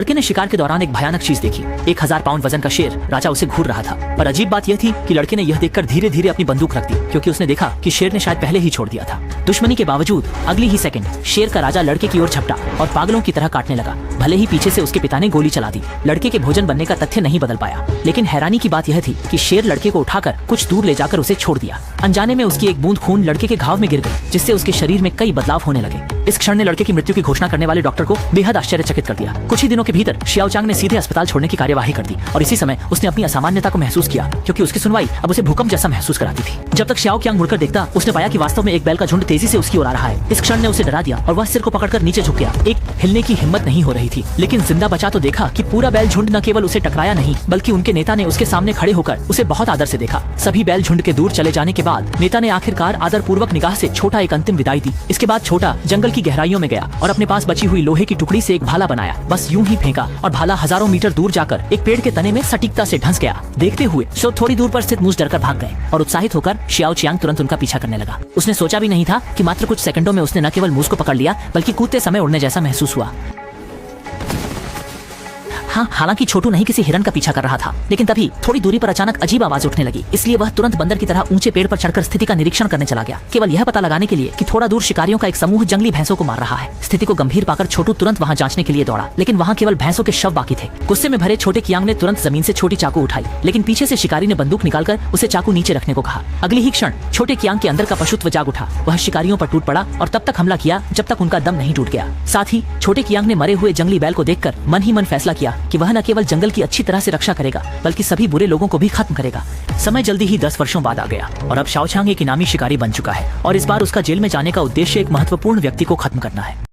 लड़के ने शिकार के दौरान एक भयानक चीज देखी। 1000 पाउंड वजन का शेर राजा उसे घूर रहा था। पर अजीब बात यह थी कि लड़के ने यह देखकर धीरे धीरे अपनी बंदूक रख दी, क्योंकि उसने देखा कि शेर ने शायद पहले ही छोड़ दिया था। दुश्मनी के बावजूद अगली ही सेकंड शेर का राजा लड़के की ओर झपटा और पागलों की तरह काटने लगा। भले ही पीछे से उसके पिता ने गोली चला दी, लड़के के भोजन बनने का तथ्य नहीं बदल पाया। लेकिन हैरानी की बात यह थी कि शेर लड़के को उठाकर कुछ दूर ले जाकर उसे छोड़ दिया। अनजाने में उसकी एक बूंद खून लड़के के घाव में गिर गई, जिससे उसके शरीर में कई बदलाव होने लगे। इस क्षण ने लड़के की मृत्यु की घोषणा करने वाले डॉक्टर को बेहद आश्चर्यचकित कर दिया। कुछ ही दिनों के भीतर शियाओ चांग ने सीधे अस्पताल छोड़ने की कार्यवाही कर दी और इसी समय उसने अपनी असामान्यता को महसूस किया, क्योंकि उसकी सुनवाई अब उसे भूकंप जैसा महसूस कराती थी। जब तक शियाओ क्यांग मुड़कर देखता, उसने पाया कि वास्तव में एक बैल का झुंड तेजी से उसकी ओर आ रहा है। इस क्षण ने उसे डरा दिया और वह सिर को पकड़कर नीचे झुक गया। एक हिलने की हिम्मत नहीं हो रही थी, लेकिन जिंदा बचा तो देखा कि पूरा बैल झुंड न केवल उसे टकराया नहीं, बल्कि उनके नेता ने उसके सामने खड़े होकर उसे बहुत आदर से देखा। सभी बैल झुंड के दूर चले जाने के बाद नेता ने आखिरकार आदर पूर्वक निगाह से छोटा एक अंतिम विदाई दी। इसके बाद छोटा जंगल की गहराइयों में गया और अपने पास बची हुई लोहे की टुकड़ी से एक भाला बनाया। बस यूं ही फेंका और भाला हजारों मीटर दूर जाकर एक पेड़ के तने में सटीकता से ढंस गया। देखते हुए सब थोड़ी दूर पर स्थित मूस डरकर भाग गए और उत्साहित होकर शियाओ चियांग तुरंत उनका पीछा करने लगा। उसने सोचा भी नहीं था कि मात्र कुछ सेकंडों में उसने न केवल मूस को पकड़ लिया, बल्कि कूदते समय उड़ने जैसा महसूस हुआ। हाँ, हालांकि छोटू नहीं किसी हिरन का पीछा कर रहा था, लेकिन तभी थोड़ी दूरी पर अचानक अजीब आवाज उठने लगी। इसलिए वह तुरंत बंदर की तरह ऊंचे पेड़ पर चढ़कर स्थिति का निरीक्षण करने चला गया, केवल यह पता लगाने के लिए कि थोड़ा दूर शिकारियों का एक समूह जंगली भैंसों को मार रहा है। स्थिति को गंभीर पाकर छोटू तुरंत वहां जांचने के लिए दौड़ा, लेकिन वहां केवल भैंसों के शव बाकी थे। गुस्से में भरे छोटे कियांग ने तुरंत जमीन से छोटी चाकू उठाई, लेकिन पीछे से शिकारी ने बंदूक निकालकर उसे चाकू नीचे रखने को कहा। अगली ही क्षण छोटे कियांग के अंदर का पशुत्व जाग उठा। वह शिकारियों पर टूट पड़ा और तब तक हमला किया जब तक उनका दम नहीं टूट गया। साथ ही छोटे कियांग ने मरे हुए जंगली बैल को देखकर मन ही मन फैसला किया कि वह न केवल जंगल की अच्छी तरह से रक्षा करेगा, बल्कि सभी बुरे लोगों को भी खत्म करेगा। समय जल्दी ही 10 वर्षों बाद आ गया और अब शाओ चांग एक इनामी शिकारी बन चुका है और इस बार उसका जेल में जाने का उद्देश्य एक महत्वपूर्ण व्यक्ति को खत्म करना है।